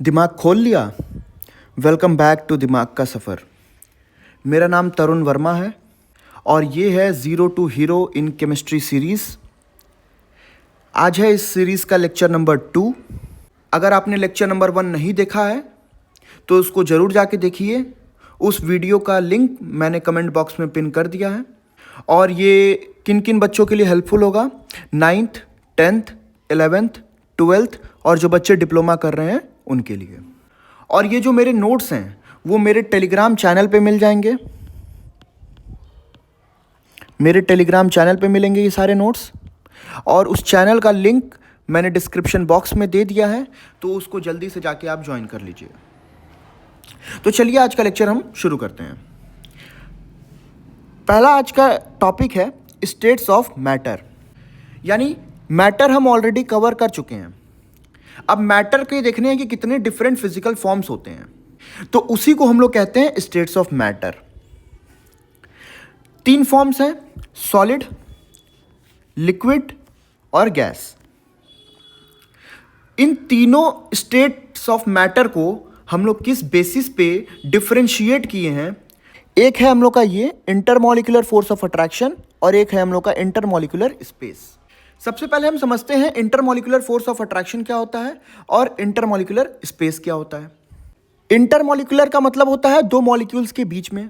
दिमाग खोल लिया। वेलकम बैक टू दिमाग का सफ़र। मेरा नाम तरुण वर्मा है और ये है zero to hero in chemistry series. आज है इस सीरीज़ का लेक्चर नंबर 2। अगर आपने लेक्चर नंबर 1 नहीं देखा है तो उसको ज़रूर जाके देखिए। उस वीडियो का लिंक मैंने कमेंट बॉक्स में पिन कर दिया है। और ये किन किन बच्चों के लिए हेल्पफुल होगा? 9th, 10th, 11th, 12th और जो बच्चे डिप्लोमा कर रहे हैं उनके लिए। और ये जो मेरे नोट्स हैं वो मेरे टेलीग्राम चैनल पे मिल जाएंगे। मेरे टेलीग्राम चैनल पे मिलेंगे ये सारे नोट्स, और उस चैनल का लिंक मैंने डिस्क्रिप्शन बॉक्स में दे दिया है, तो उसको जल्दी से जाके आप ज्वाइन कर लीजिए। तो चलिए आज का लेक्चर हम शुरू करते हैं। पहला आज का टॉपिक है स्टेट्स ऑफ मैटर, यानी मैटर हम ऑलरेडी कवर कर चुके हैं। अब मैटर के देखने हैं कि कितने डिफरेंट फिजिकल फॉर्म्स होते हैं, तो उसी को हम लोग कहते हैं स्टेट्स ऑफ मैटर। 3 फॉर्म्स हैं, सॉलिड, लिक्विड और गैस। इन तीनों स्टेट्स ऑफ मैटर को हम लोग किस बेसिस पे डिफरेंशिएट किए हैं? एक है हम लोग का ये इंटरमॉलिक्यूलर फोर्स ऑफ अट्रैक्शन और एक है हम लोग का इंटरमॉलिक्यूलर स्पेस। सबसे पहले हम समझते हैं इंटरमॉलिक्यूलर फोर्स ऑफ अट्रैक्शन क्या होता है और इंटरमॉलिक्यूलर स्पेस क्या होता है। इंटरमॉलिक्यूलर का मतलब होता है 2 मॉलिक्यूल्स के बीच में।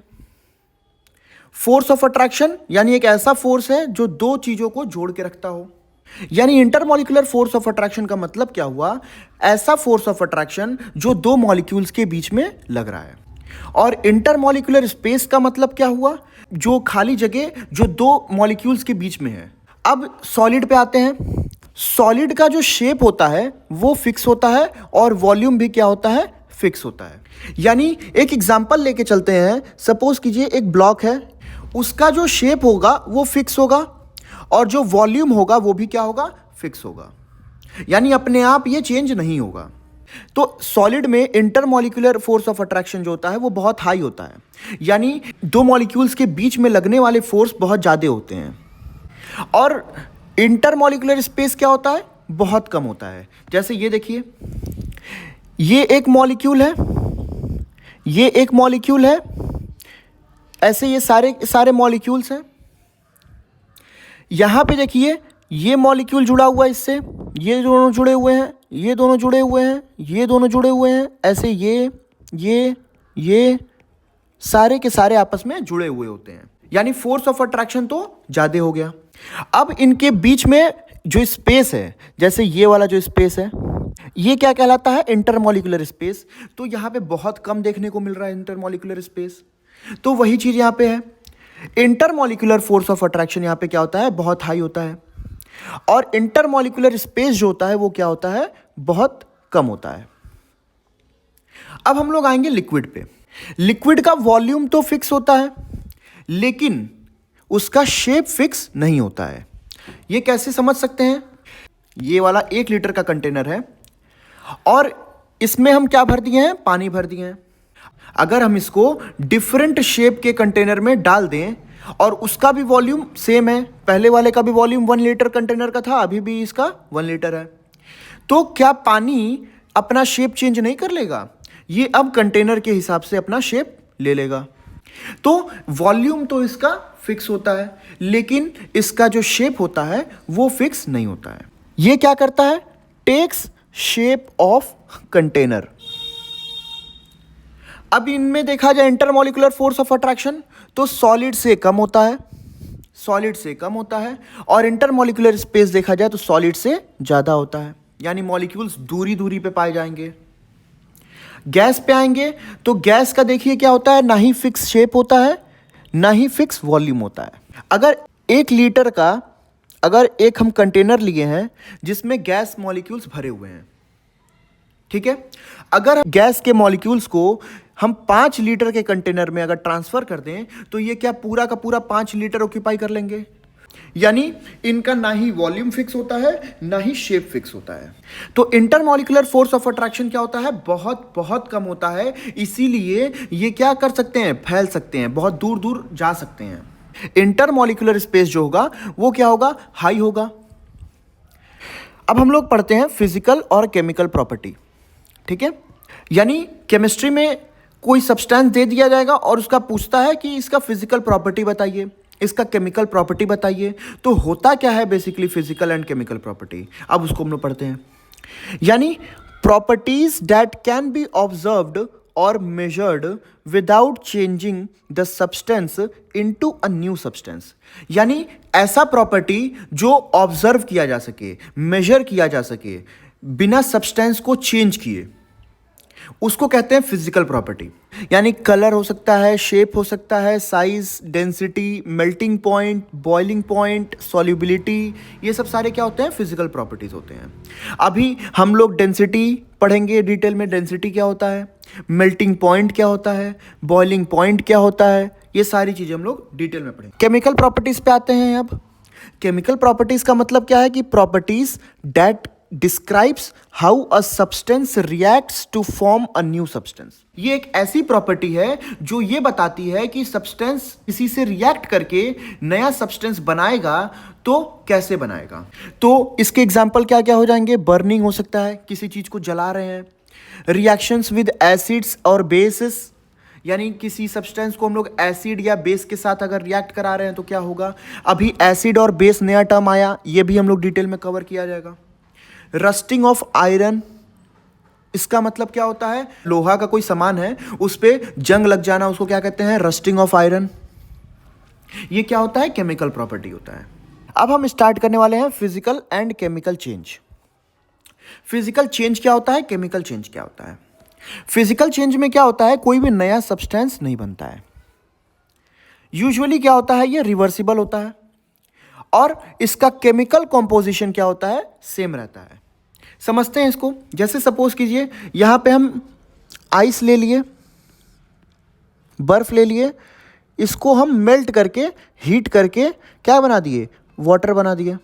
फोर्स ऑफ अट्रैक्शन यानी एक ऐसा फोर्स है जो 2 चीजों को जोड़ के रखता हो। यानी इंटरमॉलिक्यूलर फोर्स ऑफ अट्रैक्शन का मतलब क्या हुआ? ऐसा फोर्स ऑफ अट्रैक्शन जो 2 मॉलिक्यूल्स के बीच में लग रहा है। और इंटरमॉलिक्यूलर स्पेस का मतलब क्या हुआ? जो खाली जगह जो 2 मॉलिक्यूल्स के बीच में है। अब सॉलिड पे आते हैं। सॉलिड का जो शेप होता है वो फिक्स होता है और वॉल्यूम भी क्या होता है? फिक्स होता है। यानी एक एग्जांपल लेके चलते हैं। सपोज कीजिए एक ब्लॉक है, उसका जो शेप होगा वो फिक्स होगा और जो वॉल्यूम होगा वो भी क्या होगा? फिक्स होगा। यानी अपने आप ये चेंज नहीं होगा। तो सॉलिड में इंटरमॉलिक्यूलर फोर्स ऑफ अट्रैक्शन जो होता है वो बहुत हाई होता है, यानी 2 मॉलिक्यूल्स के बीच में लगने वाले फोर्स बहुत ज़्यादा होते हैं। और इंटरमॉलिक्यूलर स्पेस क्या होता है? बहुत कम होता है। जैसे ये देखिए, ये एक मॉलिक्यूल है, ये एक मॉलिक्यूल है, ऐसे ये सारे मॉलिक्यूल्स हैं। यहां पे देखिए ये मॉलिक्यूल जुड़ा हुआ है इससे, ये दोनों जुड़े हुए हैं, ये दोनों जुड़े हुए हैं, ये दोनों जुड़े हुए हैं, ऐसे ये सारे के सारे आपस में जुड़े हुए होते हैं। यानी फोर्स ऑफ अट्रैक्शन तो ज्यादा हो गया। अब इनके बीच में जो स्पेस है, जैसे ये वाला जो स्पेस है, ये क्या कहलाता है? Intermolecular space. तो यहाँ पे बहुत कम देखने को मिल रहा है इंटरमॉलिक्यूलर स्पेस। तो वही चीज यहाँ पे है। इंटरमॉलिक्यूलर फोर्स ऑफ अट्रैक्शन यहाँ पे क्या होता है? बहुत हाई होता है। और इंटरमॉलिक्यूलर स्पेस जो होता है वो क्या होता है? बहुत कम होता है। अब हम लोग आएंगे लिक्विड पे। लिक्विड का वॉल्यूम तो फिक्स होता है, लेकिन उसका शेप फिक्स नहीं होता है। ये कैसे समझ सकते हैं? ये वाला 1 लीटर का कंटेनर है और इसमें हम क्या भर दिए हैं? पानी भर दिए हैं। अगर हम इसको डिफरेंट शेप के कंटेनर में डाल दें और उसका भी वॉल्यूम सेम है, पहले वाले का भी वॉल्यूम 1 लीटर कंटेनर का था, अभी भी इसका 1 लीटर है, तो क्या पानी अपना शेप चेंज नहीं कर लेगा? ये अब कंटेनर के हिसाब से अपना शेप ले लेगा। तो वॉल्यूम तो इसका फिक्स होता है, लेकिन इसका जो शेप होता है वो फिक्स नहीं होता है। ये क्या करता है? Takes shape of container. अब इनमें देखा जाए इंटरमॉलिक्यूलर फोर्स ऑफ अट्रैक्शन तो सॉलिड से कम होता है, सॉलिड से कम होता है, और इंटरमॉलिक्यूलर स्पेस देखा जाए तो सॉलिड से ज़्यादा होता है। यानी मॉलिक्यूल्स दूरी दूरी पे पाए जाएंगे। गैस पे आएंगे तो गैस का देखिए क्या होता है? ना ही फिक्स शेप होता है, ना ही फिक्स वॉल्यूम होता है। अगर 1 लीटर का अगर एक हम कंटेनर लिए हैं जिसमें गैस मॉलिक्यूल्स भरे हुए हैं, ठीक है, अगर गैस के मॉलिक्यूल्स को हम 5 लीटर के कंटेनर में अगर ट्रांसफर कर दें तो ये क्या पूरा का पूरा 5 लीटर ऑक्यूपाई कर लेंगे? यानी इनका ना ही वॉल्यूम फिक्स होता है, ना ही शेप फिक्स होता है। तो इंटरमॉलिक्यूलर फोर्स ऑफ अट्रैक्शन क्या होता है? बहुत बहुत कम होता है। इसीलिए ये क्या कर सकते हैं? फैल सकते हैं, बहुत दूर दूर जा सकते हैं। इंटरमॉलिक्यूलर स्पेस जो होगा वो क्या होगा? हाई होगा। अब हम लोग पढ़ते हैं फिजिकल और केमिकल प्रॉपर्टी, ठीक है। यानी केमिस्ट्री में कोई सब्सटेंस दे दिया जाएगा और उसका पूछता है कि इसका फिजिकल प्रॉपर्टी बताइए, इसका केमिकल प्रॉपर्टी बताइए। तो होता क्या है basically physical and chemical property, अब उसको हम लोग पढ़ते हैं। यानी properties that can be observed और measured without changing the substance into a new substance. यानी ऐसा प्रॉपर्टी जो ऑब्जर्व किया जा सके, मेजर किया जा सके बिना सब्सटेंस को चेंज किए, उसको कहते हैं फिजिकल प्रॉपर्टी। यानी कलर हो सकता है, शेप हो सकता है, size, density, melting point, boiling point, solubility, ये सब सारे क्या होते हैं, फिजिकल प्रॉपर्टीज होते हैं। अभी हम लोग डेंसिटी पढ़ेंगे डिटेल में, डेंसिटी क्या होता है, मेल्टिंग पॉइंट क्या होता है, बॉइलिंग पॉइंट क्या होता है, ये सारी चीजें हम लोग डिटेल में पढ़ेंगे। केमिकल प्रॉपर्टीज पे आते हैं। अब केमिकल प्रॉपर्टीज का मतलब क्या है कि properties that describes how a substance reacts to form a new substance. ये एक ऐसी प्रॉपर्टी है जो ये बताती है कि सब्सटेंस किसी से रिएक्ट करके नया सब्सटेंस बनाएगा तो कैसे बनाएगा। तो इसके एग्जांपल क्या क्या हो जाएंगे, बर्निंग हो सकता है, किसी चीज को जला रहे हैं, रिएक्शंस विद एसिड्स और बेसिस, यानी किसी सब्सटेंस को हम लोग एसिड या बेस के साथ अगर रिएक्ट करा रहे हैं तो क्या होगा। अभी एसिड और बेस नया टर्म आया, ये भी हम लोग डिटेल में कवर किया जाएगा। रस्टिंग ऑफ आयरन, इसका मतलब क्या होता है, लोहा का कोई सामान है उस पर जंग लग जाना, उसको क्या कहते हैं, रस्टिंग ऑफ आयरन। ये क्या होता है, केमिकल प्रॉपर्टी होता है। अब हम स्टार्ट करने वाले हैं physical and chemical change. Physical change क्या होता है, केमिकल चेंज क्या होता है। फिजिकल चेंज में क्या होता है, कोई भी नया सब्सटेंस नहीं बनता है। यूजुअली क्या होता है, ये रिवर्सिबल होता है और इसका केमिकल कॉम्पोजिशन क्या होता है, सेम रहता है। समझते हैं इसको। जैसे सपोज कीजिए यहां पे हम आइस ले लिए, बर्फ ले लिए, इसको हम मेल्ट करके, हीट करके क्या बना दिए, वाटर बना दिए।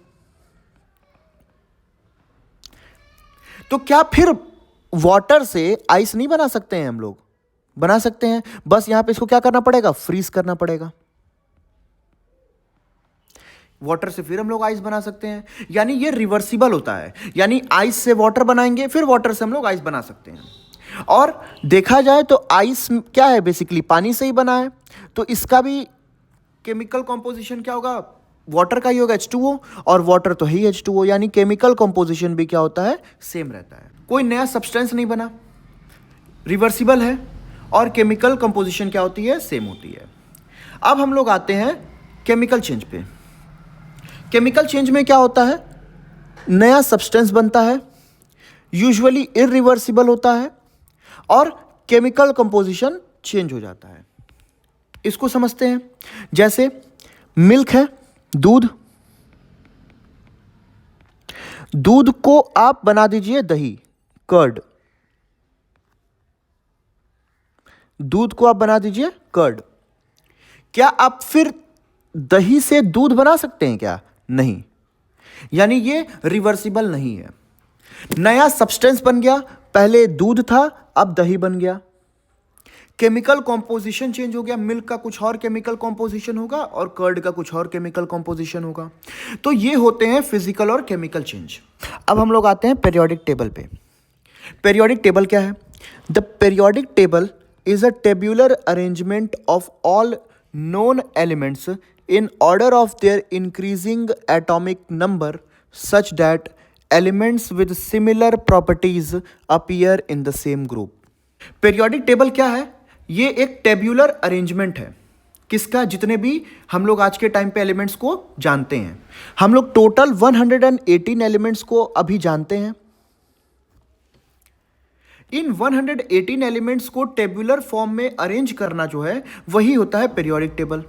तो क्या फिर वाटर से आइस नहीं बना सकते हैं हम लोग, बना सकते हैं, बस यहां पे इसको क्या करना पड़ेगा, फ्रीज करना पड़ेगा। वाटर से फिर हम लोग आइस बना सकते हैं, यानी ये रिवर्सिबल होता है। यानी आइस से वाटर बनाएंगे, फिर वाटर से हम लोग आइस बना सकते हैं। और देखा जाए तो आइस क्या है, बेसिकली पानी से ही बना है, तो इसका भी केमिकल कॉम्पोजिशन क्या होगा, वाटर का ही होगा, H2O, और वाटर तो है ही H2O, यानी केमिकल कॉम्पोजिशन भी क्या होता है, सेम रहता है। कोई नया सब्सटेंस नहीं बना, रिवर्सिबल है, और केमिकल कंपोजिशन क्या होती है, सेम होती है। अब हम लोग आते हैं केमिकल चेंज पे। केमिकल चेंज में क्या होता है, नया सब्सटेंस बनता है, यूजुअली इरिवर्सिबल होता है और केमिकल कंपोजिशन चेंज हो जाता है। इसको समझते हैं। जैसे मिल्क है, दूध, दूध को आप बना दीजिए दही, कर्ड, दूध को आप बना दीजिए कर्ड। क्या आप फिर दही से दूध बना सकते हैं क्या, नहीं, यानी ये रिवर्सिबल नहीं है। नया सब्सटेंस बन गया, पहले दूध था अब दही बन गया, केमिकल कॉम्पोजिशन चेंज हो गया, मिल्क का कुछ और केमिकल कॉम्पोजिशन होगा और कर्ड का कुछ और केमिकल कॉम्पोजिशन होगा। तो ये होते हैं फिजिकल और केमिकल चेंज। अब हम लोग आते हैं पीरियोडिक टेबल पे। पीरियोडिक टेबल क्या है, the periodic table is a tabular arrangement of all known elements in order of their increasing atomic number such that elements with similar properties appear in the same group. Periodic table क्या है, ये एक tabular arrangement है, किसका, जितने भी हम लोग आज के टाइम पे एलिमेंट्स को जानते हैं। हम लोग टोटल 118 एलिमेंट्स को अभी जानते हैं। इन 118 एलिमेंट्स को टेबुलर फॉर्म में अरेंज करना जो है वही होता है पीरियोडिक टेबल।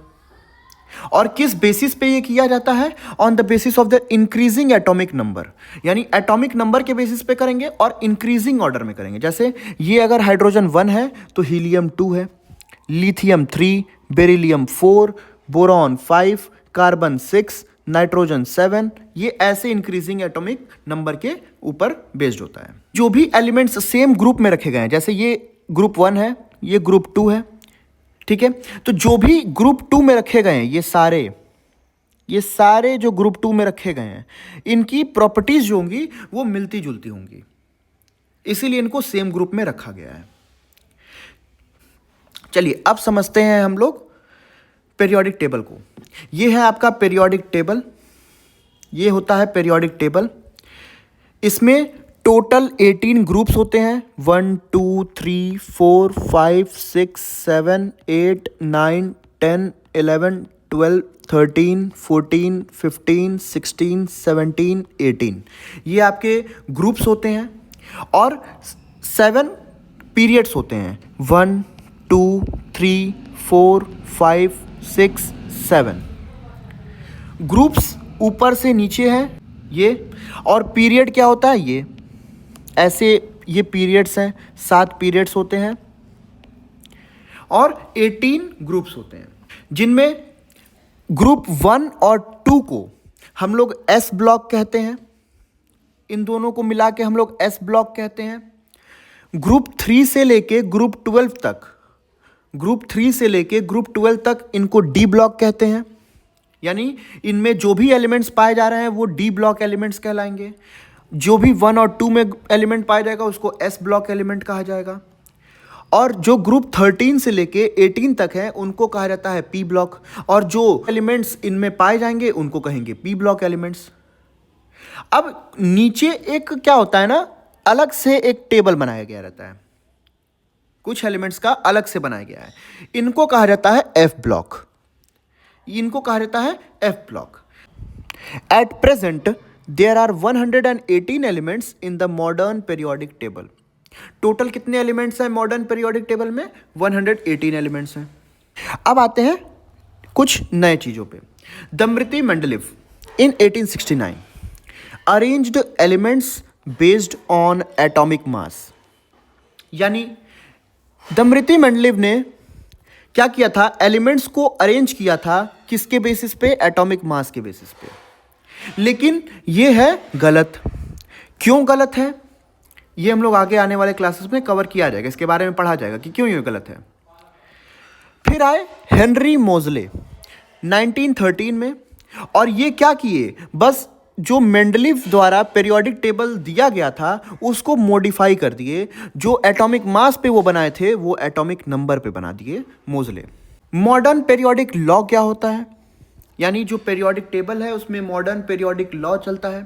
और किस बेसिस पे ये किया जाता है, on the basis of the increasing atomic number, यानी एटॉमिक नंबर के बेसिस पे करेंगे और इंक्रीजिंग ऑर्डर में करेंगे। जैसे ये अगर हाइड्रोजन 1 है तो हीलियम 2 है, lithium 3, beryllium 4, boron 5, carbon 6, nitrogen 7, ये ऐसे इंक्रीजिंग एटॉमिक नंबर के ऊपर बेस्ड होता है। जो भी एलिमेंट्स सेम ग्रुप में रखे गए हैं, जैसे ये ग्रुप 1 है, ये ग्रुप 2 है, ठीक है, तो जो भी ग्रुप 2 में रखे गए हैं ये सारे, ये सारे जो ग्रुप 2 में रखे गए हैं, इनकी प्रॉपर्टीज जो होंगी वो मिलती जुलती होंगी, इसीलिए इनको सेम ग्रुप में रखा गया है। चलिए अब समझते हैं हम लोग पीरियोडिक टेबल को। ये है आपका पीरियोडिक टेबल, ये होता है पीरियोडिक टेबल। इसमें टोटल 18 ग्रुप्स होते हैं, 1 2 3 4 5 6 7 8 9 10 11 12 13 14 15 16 17 18, ये आपके ग्रुप्स होते हैं। और 7 पीरियड्स होते हैं, 1 2 3 4 5 6 7। ग्रुप्स ऊपर से नीचे हैं ये, और पीरियड क्या होता है, ये ऐसे ये पीरियड्स हैं, 7 पीरियड्स होते हैं और 18 ग्रुप्स होते हैं, जिनमें ग्रुप 1 और 2 को हम लोग एस ब्लॉक कहते हैं। इन दोनों को मिला के हम लोग एस ब्लॉक कहते हैं। ग्रुप 3 से लेके ग्रुप 12 तक, ग्रुप 3 से लेके ग्रुप 12 तक इनको डी ब्लॉक कहते हैं। यानी इनमें जो भी एलिमेंट्स पाए जा रहे हैं वो डी ब्लॉक एलिमेंट्स कहलाएंगे। जो भी 1 और 2 में एलिमेंट पाया जाएगा उसको एस ब्लॉक एलिमेंट कहा जाएगा। और जो ग्रुप 13 से लेके 18 तक है उनको कहा जाता है पी ब्लॉक, और जो एलिमेंट्स इनमें पाए जाएंगे उनको कहेंगे पी ब्लॉक एलिमेंट्स। अब नीचे एक क्या होता है ना, अलग से एक टेबल बनाया गया रहता है, कुछ एलिमेंट्स का अलग से बनाया गया है, इनको कहा जाता है एफ ब्लॉक, इनको कहा जाता है F block. At present there are 118 elements in the modern periodic table. Total कितने एलिमेंट्स हैं मॉडर्न पीरियोडिक टेबल में, 118 एलिमेंट्स हैं। अब आते हैं कुछ नए चीजों पे। Dmitri Mendeleev in 1869 arranged elements based on atomic mass. यानी दमृति मेंडलीव ने क्या किया था, एलिमेंट्स को अरेंज किया था किसके बेसिस पे, एटॉमिक मास के बेसिस पे। लेकिन ये है गलत। क्यों गलत है, ये हम लोग आगे आने वाले क्लासेस में कवर किया जाएगा, इसके बारे में पढ़ा जाएगा कि क्यों ये गलत है। फिर आए हेनरी मोजले 1913 में, और ये क्या किए, बस जो मेंडलीव द्वारा पीरियोडिक टेबल दिया गया था उसको मॉडिफाई कर दिए। जो एटॉमिक मास पे वो बनाए थे वो एटॉमिक नंबर पे बना दिए मोजले। मॉडर्न पीरियोडिक लॉ क्या होता है, यानी जो पीरियोडिक टेबल है उसमें मॉडर्न पीरियोडिक लॉ चलता है।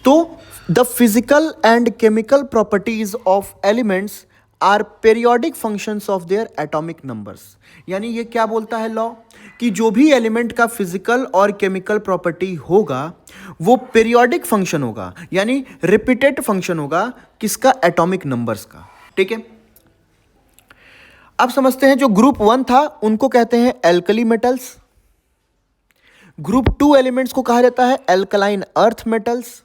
तो the physical and chemical properties of elements are periodic functions of their atomic numbers. यानी ये क्या बोलता है लॉ, कि जो भी एलिमेंट का फिजिकल और केमिकल प्रॉपर्टी होगा वो पीरियोडिक फंक्शन होगा, यानी रिपीटेड फंक्शन होगा किसका, एटॉमिक नंबर्स का। ठीक है, अब समझते हैं जो ग्रुप 1 था उनको कहते हैं एल्कली मेटल्स। ग्रुप 2 एलिमेंट्स को कहा जाता है एल्कलाइन अर्थ मेटल्स।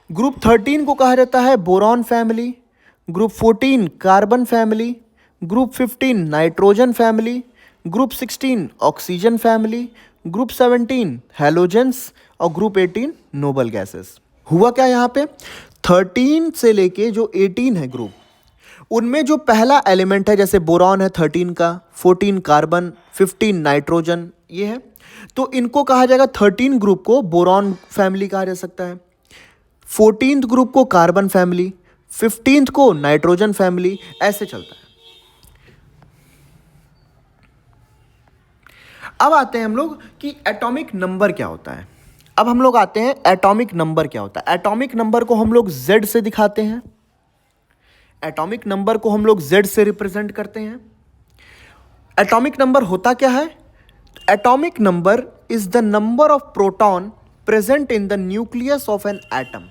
ग्रुप 13 को कहा जाता है boron family. Group 14 carbon family. Group 15 nitrogen family. Group 16 oxygen family. Group 17 halogens और ग्रुप 18 नोबल गैसेस। हुआ क्या यहाँ पे, 13 से लेके जो 18 है ग्रुप, उनमें जो पहला एलिमेंट है जैसे बोरॉन है 13 का, 14 कार्बन, 15 नाइट्रोजन ये है, तो इनको कहा जाएगा 13 ग्रुप को बोरॉन फैमिली कहा जा सकता है, 14th ग्रुप को कार्बन फैमिली, 15th को नाइट्रोजन फैमिली, ऐसे चलता है। अब आते हैं हम लोग कि एटॉमिक नंबर क्या होता है। अब हम लोग आते हैं एटॉमिक नंबर क्या होता है। एटॉमिक नंबर को हम लोग Z से दिखाते हैं, एटॉमिक नंबर को हम लोग Z से रिप्रेजेंट करते हैं। एटॉमिक नंबर होता क्या है, atomic number is the number of proton present in the nucleus of an atom.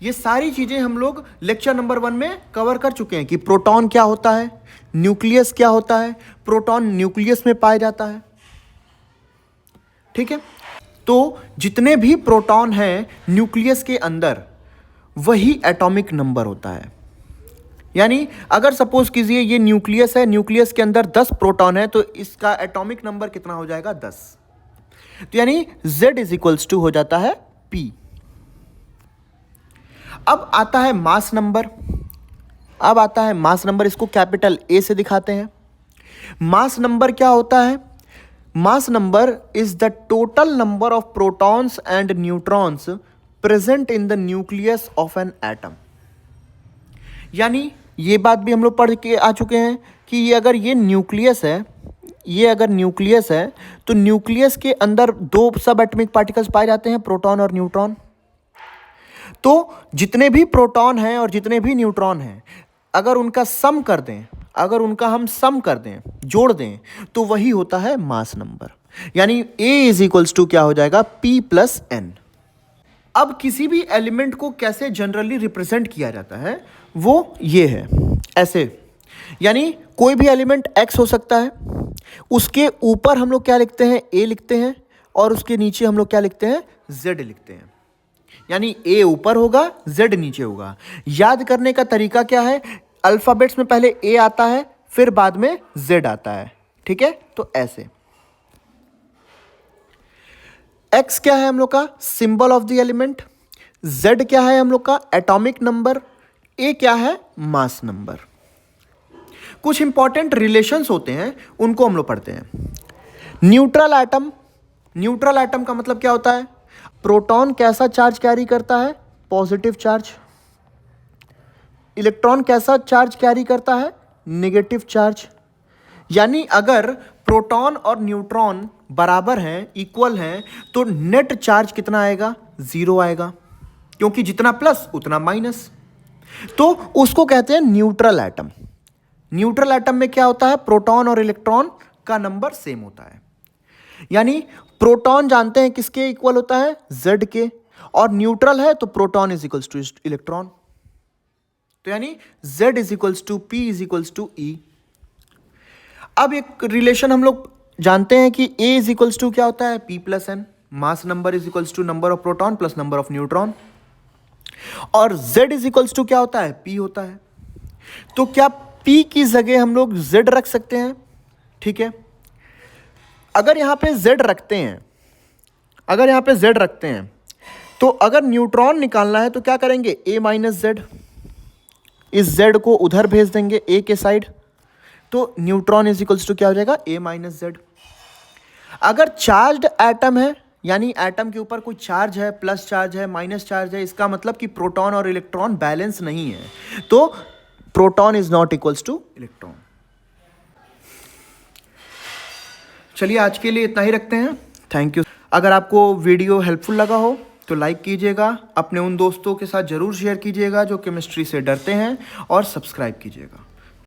ये सारी चीजें हम लोग लेक्चर नंबर 1 में कवर कर चुके हैं कि प्रोटॉन क्या होता है, न्यूक्लियस क्या होता है, प्रोटॉन न्यूक्लियस में पाया जाता है। ठीक है, तो जितने भी प्रोटॉन हैं न्यूक्लियस के अंदर वही एटॉमिक नंबर होता है। यानी अगर सपोज कीजिए ये न्यूक्लियस है, न्यूक्लियस के अंदर 10 प्रोटॉन है तो इसका एटॉमिक नंबर कितना हो जाएगा, 10। तो यानी Z इज इक्वल्स टू हो जाता है P। अब आता है मास नंबर। अब आता है मास नंबर, इसको कैपिटल A से दिखाते हैं। मास नंबर क्या होता है, मास number is the total number of protons and neutrons present in the nucleus of an atom. यानी ये बात भी हम लोग पढ़ के आ चुके हैं कि ये अगर ये न्यूक्लियस है, ये अगर न्यूक्लियस है तो न्यूक्लियस के अंदर दो सब एटॉमिक पार्टिकल्स पाए जाते हैं, प्रोटॉन और न्यूट्रॉन। तो जितने भी प्रोटॉन हैं और जितने भी न्यूट्रॉन हैं, अगर उनका सम कर दें, अगर उनका हम सम कर दें, जोड़ दें, तो वही होता है मास नंबर। यानी A इज इक्वल्स टू क्या हो जाएगा, P प्लस N। अब किसी भी एलिमेंट को कैसे जनरली रिप्रेजेंट किया जाता है वो ये है, ऐसे। यानी कोई भी एलिमेंट X हो सकता है, उसके ऊपर हम लोग क्या लिखते हैं, A लिखते हैं, और उसके नीचे हम लोग क्या लिखते हैं, Z लिखते हैं। यानी A ऊपर होगा, Z नीचे होगा। याद करने का तरीका क्या है, अल्फाबेट्स में पहले A आता है, फिर बाद में Z आता है, ठीक है। तो ऐसे X क्या है हम लोग का, symbol of the element. Z क्या है हम लोग का, एटॉमिक नंबर। A क्या है, मास नंबर। कुछ इंपॉर्टेंट रिलेशंस होते हैं, उनको हम लोग पढ़ते हैं। न्यूट्रल एटम, न्यूट्रल एटम का मतलब क्या होता है, प्रोटॉन कैसा चार्ज कैरी करता है, पॉजिटिव चार्ज। इलेक्ट्रॉन कैसा चार्ज कैरी करता है, नेगेटिव चार्ज। यानी अगर प्रोटॉन और न्यूट्रॉन बराबर हैं, इक्वल हैं, तो नेट चार्ज कितना आएगा, 0 आएगा, क्योंकि जितना प्लस उतना माइनस। तो उसको कहते हैं न्यूट्रल एटम। न्यूट्रल एटम में क्या होता है, प्रोटॉन और इलेक्ट्रॉन का नंबर सेम होता है। यानी प्रोटॉन जानते हैं किसके इक्वल होता है, Z के, और न्यूट्रल है तो proton is equals to electron. तो यानी Z is equals to P is equals to E। अब एक रिलेशन हम लोग जानते हैं कि A इज इक्वल्स टू क्या होता है, P plus N। Mass number is equals to number of proton plus number of neutron. और Z इज इक्वल्स टू क्या होता है, P होता है। तो क्या P की जगह हम लोग Z रख सकते हैं, ठीक है। अगर यहां पे Z रखते हैं, अगर यहां पे Z रखते हैं, तो अगर न्यूट्रॉन निकालना है तो क्या करेंगे, A माइनस Z। इस Z को उधर भेज देंगे A के साइड, तो न्यूट्रॉन इज इक्वल्स टू क्या हो जाएगा, A माइनस Z। अगर चार्ज्ड एटम है, यानी एटम के ऊपर कोई चार्ज है, प्लस चार्ज है, माइनस चार्ज है, इसका मतलब कि प्रोटॉन और इलेक्ट्रॉन बैलेंस नहीं है, तो proton is not equals to electron. चलिए आज के लिए इतना ही रखते हैं, थैंक यू। अगर आपको वीडियो हेल्पफुल लगा हो तो लाइक कीजिएगा, अपने उन दोस्तों के साथ जरूर शेयर कीजिएगा जो केमिस्ट्री से डरते हैं, और सब्सक्राइब कीजिएगा।